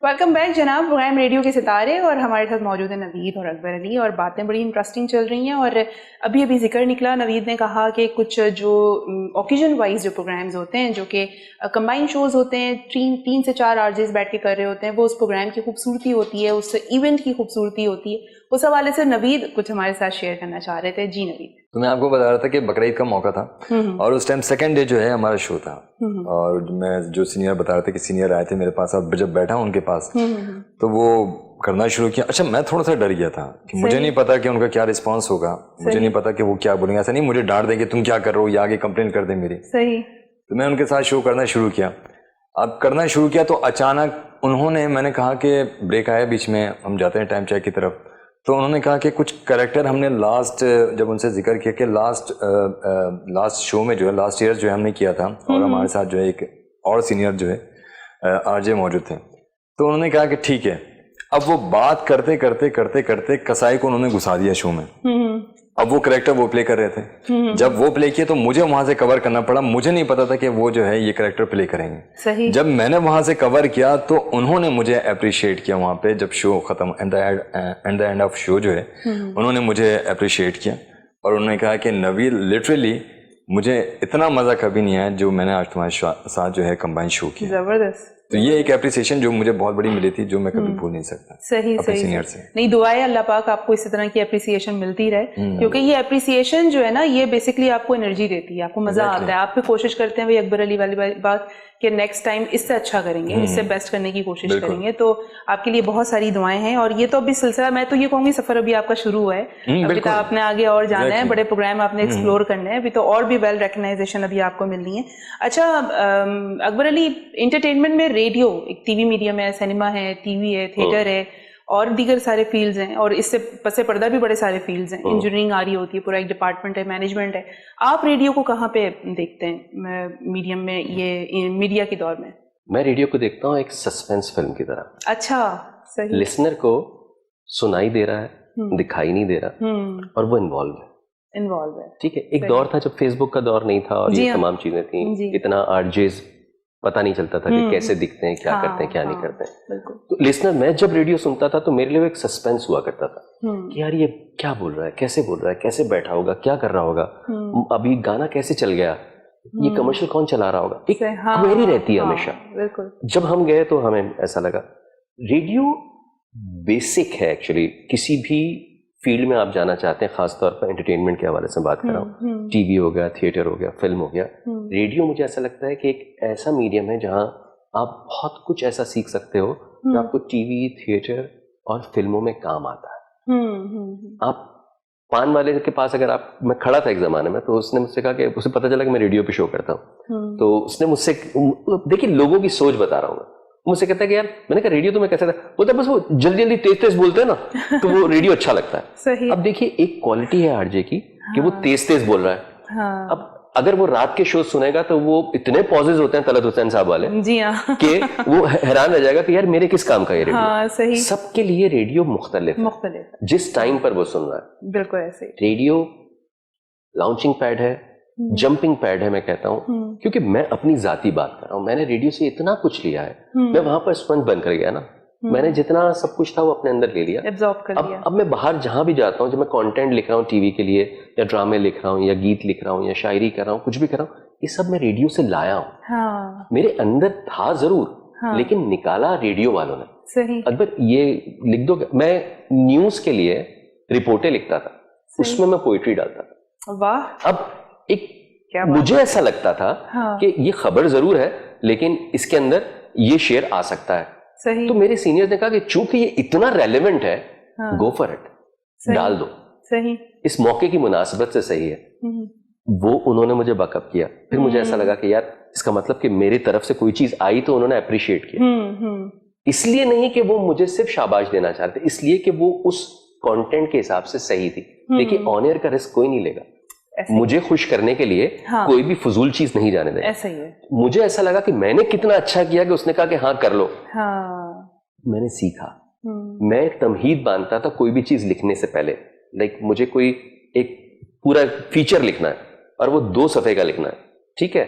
Welcome back जनाब, programme radio के सितारे और हमारे साथ मौजूद है नवीद और अकबर अली और बातें बड़ी इंटरेस्टिंग चल रही हैं। और अभी जिक्र निकला, नवीद ने कहा कि कुछ जो ओकेजन वाइज जो प्रोग्राम्स होते हैं जो कि कंबाइंड शोज़ होते हैं, 3 से 4 आरजेस बैठ के कर रहे होते हैं, वो उस प्रोग्राम की खूबसूरती होती है, उस इवेंट की खूबसूरती होती है। उस हवाले से नवीद कुछ हमारे साथ शेयर करना चाह रहे थे। जी नवीद। तो मैं आपको बता रहा था कि बकरीद का मौका था और उस टाइम सेकंड डे जो है हमारा शो था और मैं जो सीनियर बता रहे थे कि सीनियर आए थे मेरे पास, अब जब बैठा उनके पास तो वो करना शुरू किया। अच्छा, मैं थोड़ा सा डर गया था कि मुझे नहीं पता कि उनका क्या रिस्पांस होगा, मुझे नहीं पता कि वो क्या बोलेंगे। ऐसा नहीं मुझे डांट देंगे तुम क्या कर रहे हो या आगे कंप्लेन कर दे मेरी। सही। तो मैं उनके साथ शो करना शुरू किया। अब करना शुरू किया तो अचानक उन्होंने, मैंने कहा कि ब्रेक आया बीच में, हम जाते हैं टाइम चेक की तरफ, तो उन्होंने कहा कि कुछ कैरेक्टर हमने लास्ट, जब उनसे जिक्र किया कि लास्ट शो में जो है लास्ट ईयर जो है हमने किया था और हमारे साथ जो है एक और सीनियर जो है आरजे मौजूद थे, तो उन्होंने कहा कि ठीक है। अब वो बात करते करते करते करते कसाई को उन्होंने घुसा दिया शो में। अब वो कैरेक्टर वो प्ले कर रहे थे, जब वो प्ले किए तो मुझे वहां से कवर करना पड़ा। मुझे नहीं पता था कि वो जो है ये कैरेक्टर प्ले करेंगे। सही। जब जब मैंने वहां से कवर किया तो उन्होंने मुझे अप्रिशिएट किया वहां पे, जब शो खत्म, and the end of show जो है उन्होंने मुझे अप्रिशिएट किया और उन्होंने कहा कि नवीद, लिटरली मुझे इतना मजा कभी नहीं आया जो मैंने आज तुम्हारे साथ जो है कंबाइन शो किया। जबरदस्त। तो ये एक एप्रिसिएशन जो मुझे बहुत बड़ी मिली थी, जो मैं कभी भूल नहीं सकता। सही अपने सही सीनियर से। नहीं, दुआएं अल्लाह पाक आपको इसी तरह की एप्रिसिएशन मिलती रहे, क्योंकि ये एप्रिसिएशन जो है ना, ये बेसिकली आपको एनर्जी देती है, आपको मजा आता है। आप भी कोशिश करते हैं भाई अकबर अली वाली बात कि नेक्स्ट टाइम इससे अच्छा करेंगे, इससे बेस्ट करने की कोशिश करेंगे। तो आपके लिए बहुत सारी दुआएं हैं और ये तो अभी सिलसिला, मैं तो ये कहूंगी सफर अभी आपका शुरू हुआ है। अभी तो आपने आगे और जाना है, बड़े प्रोग्राम आपने एक्सप्लोर करने हैं, अभी तो और भी वेल रिकग्नाइजेशन अभी आपको मिलनी है। अच्छा अकबर अली, एंटरटेनमेंट में रेडियो एक टीवी मीडियम है, सिनेमा है, टीवी है, थिएटर है और दीगर सारे फील्ड्स हैं, और इससे पसे पर्दा भी बड़े सारे फील्ड्स हैं। इंजीनियरिंग आ रही होती है, पूरा एक डिपार्टमेंट है, मैनेजमेंट है। आप रेडियो को कहाँ पे देखते हैं मीडियम में, ये मीडिया के दौर में? मैं रेडियो को देखता हूँ एक सस्पेंस फिल्म की तरह। अच्छा, सही। लिसनर को सुनाई दे रहा है, दिखाई नहीं दे रहा और वो इन्वॉल्व है। ठीक है, एक दौर था जब फेसबुक का दौर नहीं था और ये तमाम चीजें थी, इतना आरजेस पता नहीं चलता था कि कैसे दिखते हैं, क्या करते हैं, क्या नहीं करते हैं। तो लिसनर, मैं जब रेडियो सुनता था तो मेरे लिए एक सस्पेंस हुआ करता था कि यार ये क्या बोल रहा है, कैसे बोल रहा है, कैसे बैठा होगा, क्या कर रहा होगा, अभी गाना कैसे चल गया, ये कमर्शियल कौन चला रहा होगा, एक क्वेरी रहती है हमेशा। जब हम गए तो हमें ऐसा लगा रेडियो बेसिक है एक्चुअली। किसी भी फील्ड में आप जाना चाहते हैं, खासतौर पर एंटरटेनमेंट के हवाले से बात कर रहा हूँ, टीवी हो गया, थिएटर हो गया, फिल्म हो गया, रेडियो मुझे ऐसा लगता है कि एक ऐसा मीडियम है जहाँ आप बहुत कुछ ऐसा सीख सकते हो जो आपको टीवी, थिएटर और फिल्मों में काम आता है। आप पान वाले के पास अगर आप, मैं खड़ा था एक जमाने में, तो उसने मुझसे कहा कि उसे पता चला कि मैं रेडियो पे शो करता हूँ, तो उसने मुझसे, देखिए लोगों की सोच बता रहा हूँ, मुझसे कहता है कि यार, मैंने कहा रेडियो तुम्हें कैसे था, बोलता बस वो जल्दी जल्दी तेज तेज बोलते हैं ना तो वो रेडियो अच्छा लगता है। सही। अब देखिए एक क्वालिटी है आरजे की कि वो तेज तेज बोल रहा है। अब अगर वो रात के शो सुनेगा तो वो इतने पॉजेज होते हैं तलत हुसैन साहब वाले, जी हाँ, कि वो हैरान रह जाएगा कि यार मेरे किस काम का ये रेडियो। हाँ, सही। सबके लिए रेडियो मुख्तलिफ है, जिस टाइम पर वो सुन रहा है। बिल्कुल ऐसे। रेडियो लॉन्चिंग पैड है, जंपिंग पैड है, मैं कहता हूँ, क्योंकि मैं अपनी जाती बात कर रहा हूँ। मैंने रेडियो से इतना कुछ लिया है, मैं वहां पर स्पंज बनकर गया ना, मैंने जितना सब कुछ था वो अपने अंदर ले लिया, एब्जॉर्ब कर लिया। अब मैं बाहर जहां भी जाता हूँ, जब मैं कंटेंट लिख रहा हूँ टीवी के लिए, या ड्रामे लिख रहा हूँ, या गीत लिख रहा हूँ, या शायरी कर रहा हूँ, कुछ भी कर रहा हूँ, ये सब मैं रेडियो से लाया हूँ। हाँ। मेरे अंदर था जरूर, हाँ, लेकिन निकाला रेडियो वालों ने। सही। अकबर ये लिख दो, मैं न्यूज के लिए रिपोर्टें लिखता था, उसमें मैं पोइट्री डालता था। वाह। अब एक मुझे ऐसा लगता था, हाँ, कि ये खबर जरूर है लेकिन इसके अंदर ये शेर आ सकता है। सही। तो मेरे सीनियर्स ने कहा कि चूंकि ये इतना रेलेवेंट है, हाँ, गो फॉर इट, डाल दो। सही। इस मौके की मुनासिबत से सही है। वो उन्होंने मुझे बैकअप किया। फिर मुझे ऐसा लगा कि यार इसका मतलब कि मेरी तरफ से कोई चीज आई तो उन्होंने अप्रिशिएट किया। इसलिए नहीं कि वो मुझे सिर्फ शाबाश देना चाहते, इसलिए कि वो उस कंटेंट के हिसाब से सही थी। देखिए ऑन एयर का रिस्क कोई नहीं लेगा, मुझे खुश करने के लिए, हाँ, कोई भी फजूल चीज नहीं जाने देगा। ऐसा ही है। मुझे ऐसा लगा कि मैंने कितना अच्छा किया कि उसने कहा कि हाँ कर लो। हाँ। मैंने सीखा। मैं तमहीद बांधता था कोई भी चीज लिखने से पहले, लाइक मुझे कोई एक पूरा फीचर लिखना है और वो 2 सफ़े का लिखना है, ठीक है,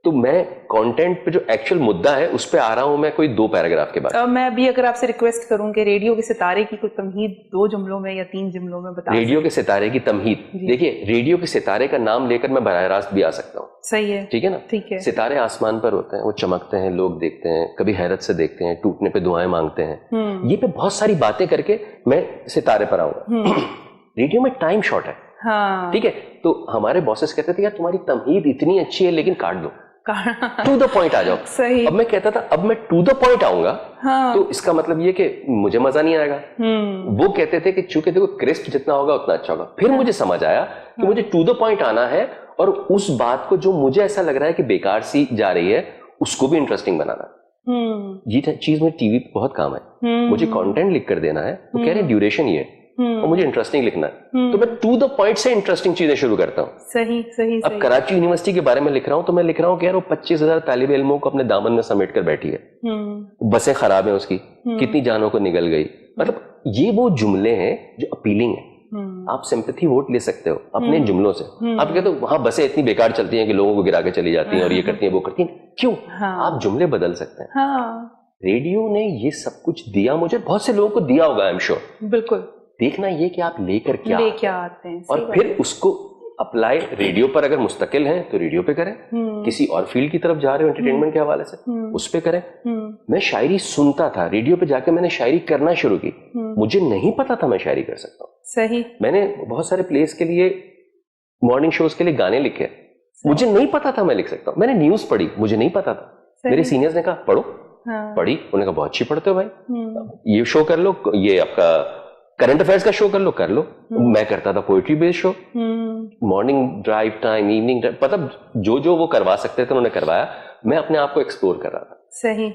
तो मैं कंटेंट पे जो एक्चुअल मुद्दा है उस पे आ रहा हूं मैं कोई 2 पैराग्राफ के बाद। मैं अभी अगर आपसे रिक्वेस्ट करूं कि रेडियो के सितारे की कोई तमहीद 2 जुमलों में या 3 जुमलों में बता। रेडियो के सितारे की तमहीद, देखिए रेडियो के सितारे का नाम लेकर मैं बराह रास्त भी आ सकता हूँ। सही है, ठीक है ना। ठीक है। सितारे आसमान पर होते हैं, वो चमकते हैं, लोग देखते हैं, कभी हैरत से देखते हैं, टूटने पे दुआएं मांगते हैं। ये पे बहुत सारी बातें करके मैं सितारे पर आऊंगा। रेडियो में टाइम शॉर्ट है। हाँ। ठीक है, तो हमारे बॉसेस कहते थे यार तुम्हारी तमहीद इतनी अच्छी है लेकिन काट दो, टू द पॉइंट आ जाओ। सही। अब मैं कहता था अब मैं टू द पॉइंट आऊंगा। हाँ। तो इसका मतलब ये कि मुझे मजा नहीं आएगा। वो कहते थे कि चूंकि देखो क्रिस्प जितना होगा उतना अच्छा होगा। फिर मुझे समझ आया कि मुझे टू द पॉइंट आना है और उस बात को जो मुझे ऐसा लग रहा है कि बेकार सी जा रही है उसको भी इंटरेस्टिंग बनाना। ये चीज में टीवी पे बहुत काम है। मुझे कंटेंट लिख कर देना है, वो कह रहे हैं ड्यूरेशन ये और मुझे इंटरेस्टिंग लिखना है, तो मैं टू द पॉइंट से इंटरेस्टिंग चीजें शुरू करता हूँ। सही सही। अब कराची यूनिवर्सिटी के बारे में लिख रहा हूँ तो मैं लिख रहा हूँ कि यार वो 25,000 तालिब इल्मों को अपने दामन में समेट कर बैठी है, बसें खराब हैं उसकी, कितनी जानों को निगल गई। मतलब ये वो जुमले हैं जो अपीलिंग है। आप सिंपैथी वोट ले सकते हो अपने जुमलों से। आप कहते हो वहां बसें इतनी बेकार चलती हैं कि लोगों को गिरा के चली जाती हैं और ये करती हैं वो करती हैं, क्यों? आप जुमले बदल सकते हैं। रेडियो ने ये सब कुछ दिया मुझे, बहुत से लोगों को दिया होगा, आई एम श्योर। बिल्कुल। देखना ये कि आप लेकर क्या आते हैं और फिर उसको अप्लाई। रेडियो पर अगर मुस्तकिल हैं तो रेडियो पे करें, किसी और फील्ड की तरफ जा रहे हो एंटरटेनमेंट के हवाले से उस पे करें। मैं शायरी सुनता था, रेडियो पे जाकर मैंने शायरी करना शुरू की। मुझे नहीं पता था मैं शायरी कर सकता हूँ। सही। मैंने बहुत सारे प्लेस के लिए, मॉर्निंग शोज के लिए गाने लिखे, मुझे नहीं पता था मैं लिख सकता हूँ। मैंने न्यूज पढ़ी, मुझे नहीं पता था। मेरे सीनियर्स ने कहा पढ़ो। पढ़ी, उन्होंने कहा बहुत अच्छी पढ़ते हो भाई, ये शो कर लो, ये आपका करंट अफेयर्स का शो कर लो, कर लो। मैं करता था poetry based show, morning drive time, evening drive, मतलब जो वो करवा सकते थे उन्होंने करवाया। मैं अपने आप को एक्सप्लोर कर रहा था। सही।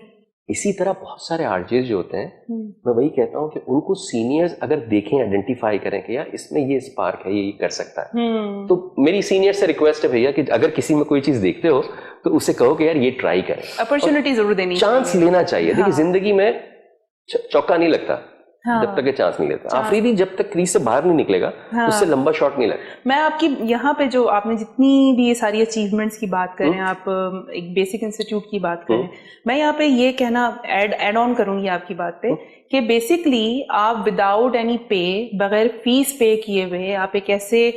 इसी तरह बहुत सारे आरजेस जो होते हैं, मैं वही कहता हूँ कि उनको सीनियर्स अगर देखें, आइडेंटिफाई करें कि यार इसमें ये स्पार्क है, ये कर सकता है। तो मेरी सीनियर से रिक्वेस्ट है भैया कि अगर किसी में कोई चीज देखते हो तो उसे कहो कि यार ये ट्राई करें, अपॉर्चुनिटी जरूर देनी, चांस लेना चाहिए। देखिए जिंदगी में चौका नहीं लगता जब तक ये चांस नहीं लेता। आफरीदी जब तक क्रीज से बाहर नहीं निकलेगा उससे लंबा शॉट नहीं लगता। मैं आपकी यहाँ पे जो आपने जितनी भी ये सारी अचीवमेंट्स की बात कर रहे हैं, आप एक बेसिक इंस्टीट्यूट की बात कर रहे हैं, मैं यहाँ पे ये कहना ऐड ऑन करूंगी आपकी बात पे कि बेसिकली आप विदाउट एनी पे, बगैर फीस पे किए हुए, आप एक ऐसे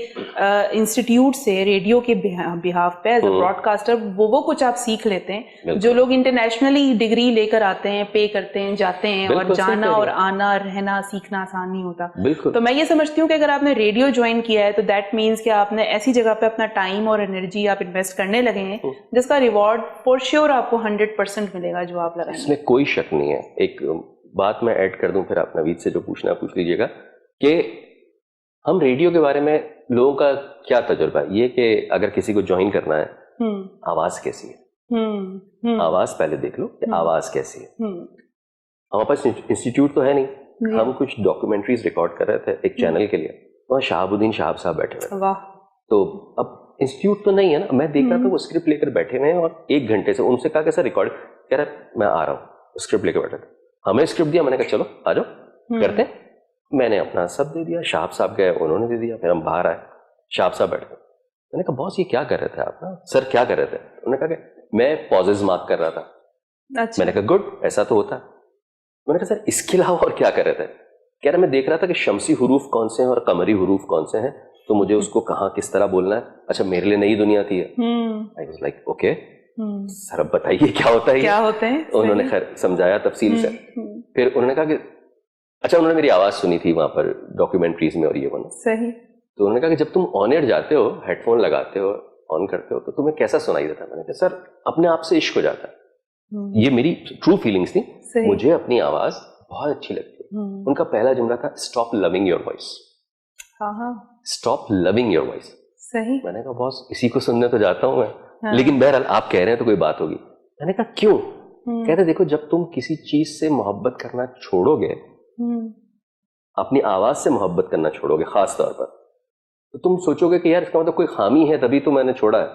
इंस्टीट्यूट से रेडियो के बिहाफ पे एज अ ब्रॉडकास्टर वो कुछ आप सीख लेते हैं जो लोग इंटरनेशनली डिग्री लेकर आते हैं, पे करते हैं, जाते हैं, और जाना और आना, रहना, सीखना आसान नहीं होता। तो मैं ये समझती हूँ कि अगर आपने रेडियो ज्वाइन किया है तो दैट मीन्स कि आपने ऐसी जगह पे अपना टाइम और एनर्जी आप इन्वेस्ट करने लगे हैं जिसका रिवॉर्ड फॉर श्योर आपको 100% मिलेगा जो आप लगाएंगे। इसमें कोई शक नहीं है। एक बात मैं ऐड कर दूं, फिर आप नवीद से जो पूछना पूछ लीजिएगा कि हम रेडियो के बारे में लोगों का क्या तजुर्बा है। ये कि अगर किसी को ज्वाइन करना है, आवाज कैसी है, आवाज पहले देख लो कि आवाज कैसी है। हमारे पास इंस्टीट्यूट तो है नहीं, हम कुछ डॉक्यूमेंट्रीज रिकॉर्ड कर रहे थे एक चैनल के लिए, वहाँ शहाबुद्दीन साहब साहब बैठे हुए। तो अब इंस्टीट्यूट तो नहीं है ना, मैं देख रहा था वो स्क्रिप्ट लेकर बैठे हुए हैं और 1 घंटे से उनसे कहा कैसा रिकॉर्ड, कह रहा मैं आ रहा हूँ, स्क्रिप्ट लेकर बैठे थे। हमें स्क्रिप्ट दिया, मैंने कहा चलो आ जाओ करते हैं। मैंने अपना सब दे दिया, शाहब साहब गए, उन्होंने दे दिया, फिर हम बाहर आए, शाहब साहब बैठे। मैंने कहा बॉस ये क्या कर रहे थे आप ना? सर क्या कर रहे थे? उन्होंने कहा कि मैं पॉजेज मार्क कर रहा था। अच्छा। मैंने कहा गुड, ऐसा तो होता है। मैंने कहा सर इसके अलावा और क्या कर रहे थे? कह रहा मैं देख रहा था कि शमसी हुरूफ कौन से हैं और कमरी हुरूफ कौन से हैं, तो मुझे उसको कहाँ किस तरह बोलना है। अच्छा मेरे लिए नई दुनिया थी। I was like okay sir अब बताइए क्या होता है, क्या होते हैं? उन्होंने खैर समझाया तफसील से। फिर उन्होंने कहा कि अच्छा, उन्होंने मेरी आवाज सुनी थी वहां पर डॉक्यूमेंट्रीज में और ये वो सही। तो उन्होंने कहा कि जब तुम ऑन एयर जाते हो, हेडफोन लगाते हो, ऑन करते हो, तो तुम्हें कैसा सुनाई देता है? मैंने कहा सर अपने आप से इश्क हो जाता है। ये मेरी ट्रू फीलिंग्स थी, मुझे अपनी आवाज बहुत अच्छी लगती है। उनका पहला जुमला था stop loving your voice. Stop loving your voice. सही। मैंने कहा बॉस इसी को सुनने तो जाता हूं मैं, लेकिन बहरहाल आप कह रहे हैं तो कोई बात होगी। मैंने कहा क्यों? कहते देखो जब तुम किसी चीज से मोहब्बत करना छोड़ोगे, अपनी आवाज से मोहब्बत करना छोड़ोगे खास तौर पर, तो तुम सोचोगे कि यार इसका मतलब कोई खामी है तभी तो मैंने छोड़ा है,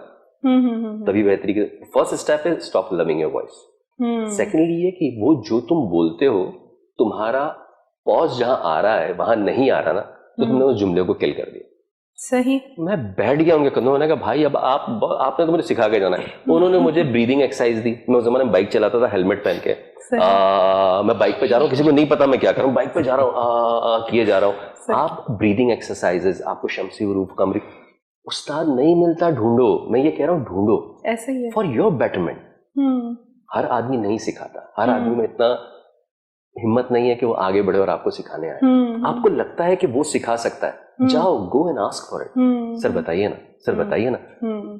तभी बेहतरी के। फर्स्ट स्टेप है stop loving your voice. Secondly ये कि वो जो तुम बोलते हो, तुम्हारा पॉज जहां आ रहा है वहां नहीं आ रहा ना, तो तुमने उस जुमले को किल कर दिया। सही. मैं बैठ गया उनके कंधों में, कहा भाई अब आपने तो मुझे सिखा के जाना है. उन्होंने मुझे ब्रीदिंग एक्सरसाइज दी. मैं उस जमाने में बाइक चलाता था हेलमेट पहन के. मैं बाइक पे जा रहा हूँ, किसी को नहीं पता मैं क्या कर रहा हूँ, बाइक पे जा रहा हूँ, किए जा रहा हूँ. आप ब्रीदिंग एक्सरसाइजेस, आपको शमसी उरूफ कमरी, उस्ताद नहीं मिलता ढूंढो. मैं ये कह रहा हूँ ढूंढो, ऐसा ही है, फॉर योर बेटरमेंट. हर आदमी नहीं सिखाता, हर आदमी में इतना हिम्मत नहीं है कि वो आगे बढ़े और आपको सिखाने आए. आपको लगता है कि वो सिखा सकता है, जाओ, go and ask for it. Sir बताइए ना, सर बताइए ना.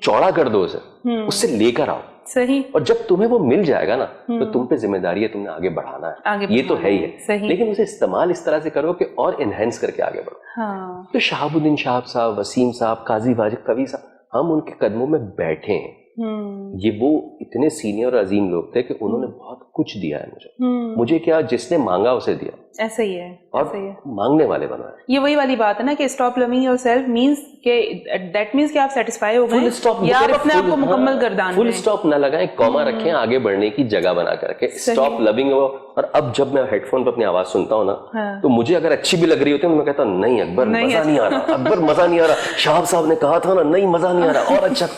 चौड़ा कर दो उसे, उससे लेकर आओ. सही. और जब तुम्हें वो मिल जाएगा ना, तो तुम पे जिम्मेदारी है, तुमने आगे बढ़ाना है. ये तो है ही है, लेकिन उसे इस्तेमाल इस तरह से करो कि और इनहेंस करके आगे बढ़ो. हाँ. तो शहाबुद्दीन साहब साहब, वसीम साहब, काजी वाजिद, कवि साहब, हम उनके कदमों में बैठे हैं. ये वो इतने सीनियर और अजीम लोग थे कि उन्होंने बहुत कुछ दिया है मुझे क्या जिसने मांगा उसे दिया. ऐसा ही है, और ऐसा ही है. मांगने वाले बनाए. ये वही वाली बात है ना कि स्टॉप लविंग योरसेल्फ मींस के दैट मींस कि आप सेटिस्फाई हो गए या आप अपने आप को मुकम्मल कर दान. फुल स्टॉप ना लगाएं, कॉमा रखें, आगे बढ़ने की जगह बना करके. Stop loving. और अब जब मैं हेडफोन पर अपनी आवाज सुनता हूँ ना, तो मुझे अगर अच्छी भी लग रही होती है, मैं कहता हूँ नहीं अकबर मजा नहीं आ रहा, अकबर मजा नहीं आ रहा, शाह साहब ने कहा था ना, नहीं मजा नहीं आ रहा, और अच्छा.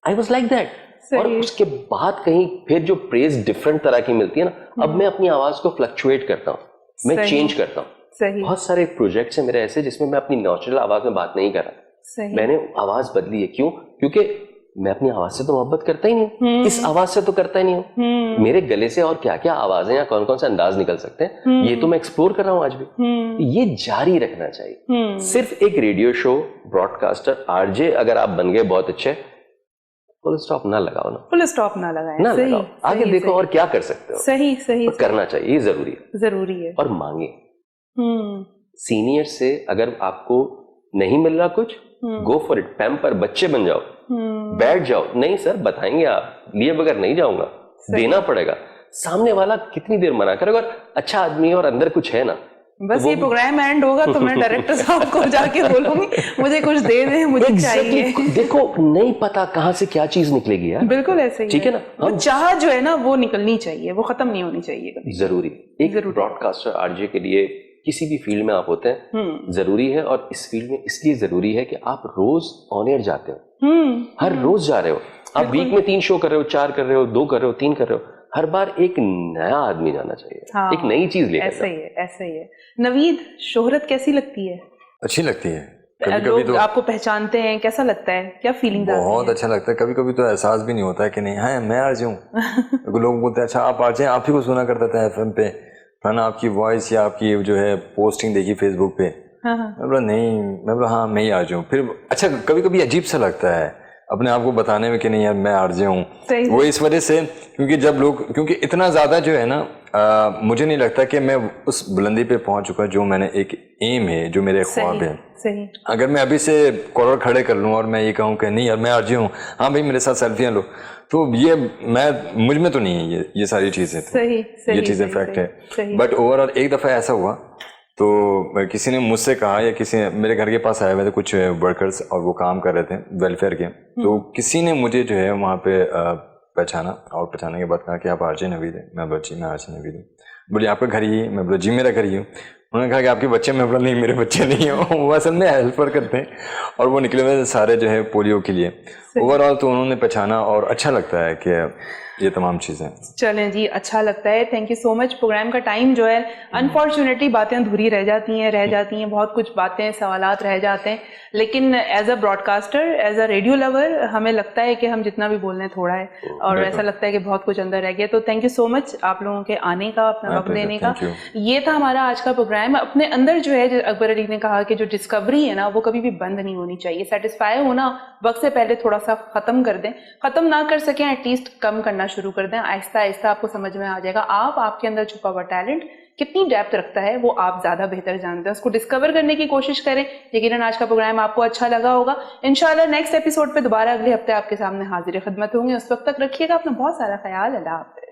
I was like that. और उसके बाद कहीं फिर जो प्रेज डिफरेंट तरह की मिलती है ना, अब मैं अपनी आवाज को फ्लक्चुएट करता हूँ, मैं चेंज करता हूँ. बहुत सारे प्रोजेक्ट्स हैं मेरे ऐसे जिसमें मैं अपनी नेचुरल आवाज में बात नहीं कर रहा. मैंने आवाज बदली है. क्यों? क्योंकि मैं अपनी आवाज से तो मोहब्बत करता ही नहीं, इस आवाज से तो करता ही नहीं हूँ. मेरे गले से और क्या क्या आवाजें या कौन कौन से अंदाज निकल सकते हैं, ये तो मैं एक्सप्लोर कर रहा हूँ आज भी. ये जारी रखना चाहिए. सिर्फ एक रेडियो शो, ब्रॉडकास्टर, आरजे अगर आप बन गए बहुत अच्छे, फुल स्टॉप ना लगाओ ना, फुल स्टॉप ना लगाएं, ना सही, लगाओ. आगे देखो और क्या कर सकते हो. सही सही. और करना चाहिए, ये जरूरी है. और मांगे. सीनियर से अगर आपको नहीं मिल रहा कुछ, गो फॉर इट. पैम्पर, बच्चे बन जाओ, बैठ जाओ. नहीं सर बताएंगे आप, लिए बगैर नहीं जाऊंगा, देना पड़ेगा. सामने वाला कितनी देर मना करेगा, और अच्छा आदमी है और अंदर कुछ है ना, बस तो ये प्रोग्राम एंड होगा तो मैं डायरेक्टर साहब को जाके बोलूंगी मुझे कुछ दे दें, मुझे चाहिए. देखो नहीं पता कहाँ से क्या चीज निकलेगी यार. बिल्कुल ऐसे ही, ठीक है ना. वो चाह जो है ना वो निकलनी चाहिए, वो खत्म नहीं होनी चाहिए कभी. जरूरी. एक ब्रॉडकास्टर आरजे के लिए किसी भी फील्ड में आप होते हैं जरूरी है. और इस फील्ड में इसलिए जरूरी है कि आप रोज ऑन एयर जाते हो, हर रोज जा रहे हो. आप वीक में 3 शो कर रहे हो, 4 कर रहे हो, 2 कर रहे हो, 3 कर रहे हो. हर बार एक नया आदमी जाना चाहिए. हाँ, एक नई चीज लेकर. ऐसा ही है, ऐसा ही है. नवीद, शोहरत कैसी लगती है? अच्छी लगती है. कभी-कभी तो आपको पहचानते हैं, कैसा लगता है, क्या फीलिंग? बहुत अच्छा लगता है. कभी-कभी तो एहसास भी नहीं होता है कि नहीं है मैं आरजे हूँ. लोग बोलते हैं अच्छा आप आरजे, आप ही को सुना करता था एफएम पे, फना आपकी वॉइस या आपकी जो है पोस्टिंग देखी फेसबुक पे. मैं बोला नहीं, मैं बोला हाँ मैं ही आरजे हूँ. फिर अच्छा कभी-कभी अजीब सा लगता है अपने आप को बताने में कि नहीं यार मैं आरजे हूँ. वो इस वजह से क्योंकि जब लोग, क्योंकि इतना ज्यादा जो है ना, मुझे नहीं लगता कि मैं उस बुलंदी पे पहुंच चुका जो मैंने एक एम है, जो मेरे ख्वाब है. सही. अगर मैं अभी से कॉलर खड़े कर लूं और मैं ये कहूँ कि नहीं यार मैं आरजे हूँ, हाँ भाई मेरे साथ सेल्फियां लो, तो ये मैं मुझ में तो नहीं है ये सारी चीजें. सही, ये चीजें फैक्ट है. बट ओवरऑल एक दफा ऐसा हुआ तो किसी ने मुझसे कहा, या किसी मेरे घर के पास आए हुए थे कुछ वर्कर्स और वो काम कर रहे थे वेलफेयर के, तो किसी ने मुझे जो है वहाँ पे पहचाना, और पहचानने के बाद कहा कि आप आरजे नवीद हैं. मैं बोला जी मैं आरजे नवीद हूँ. बोले आपका घर ही? मैं बोला जी मेरा घर ही हूँ. उन्होंने कहा कि आपके बच्चे? मैं बोला नहीं मेरे बच्चे नहीं हो. वो असल में हेल्पर करते हैं और वो निकले हुए सारे जो है पोलियो के लिए. ओवरऑल तो उन्होंने पहचाना और अच्छा लगता है कि ये तमाम चीजें. चलें जी, अच्छा लगता है. Thank you so much. Programme का टाइम जो है अनफॉर्चुनेटली बातें अधूरी रह जाती हैं, बहुत कुछ बातें सवालात रह जाते हैं, लेकिन as a broadcaster, as a radio lover हमें लगता है कि हम जितना भी बोल रहे हैं थोड़ा है, और ऐसा लगता है कि बहुत कुछ अंदर रह गया. तो थैंक यू सो मच आप लोगों के आने का, अपना वक्त देने का. ये था हमारा आज का प्रोग्राम. अपने अंदर जो है, अकबर अली ने कहा कि जो डिस्कवरी है ना वो कभी भी बंद नहीं होनी चाहिए. सेटिस्फाई होना वक्त से पहले थोड़ा सा खत्म कर दें, खत्म ना कर सकें एटलीस्ट कम करना शुरू कर दें. आहिस्ता आहिस्ता आपको समझ में आ जाएगा आपके अंदर छुपा हुआ टैलेंट कितनी डेप्थ रखता है वो आप ज्यादा बेहतर जानते हैं. उसको डिस्कवर करने की कोशिश करें. यकीनन आज का प्रोग्राम आपको अच्छा लगा होगा. इंशाल्लाह नेक्स्ट एपिसोड पे दोबारा अगले हफ्ते आपके सामने हाजिर खिदमत होंगे. उस वक्त तक रखिएगा अपना बहुत सारा ख्याल. अल्लाह हाफ़िज़.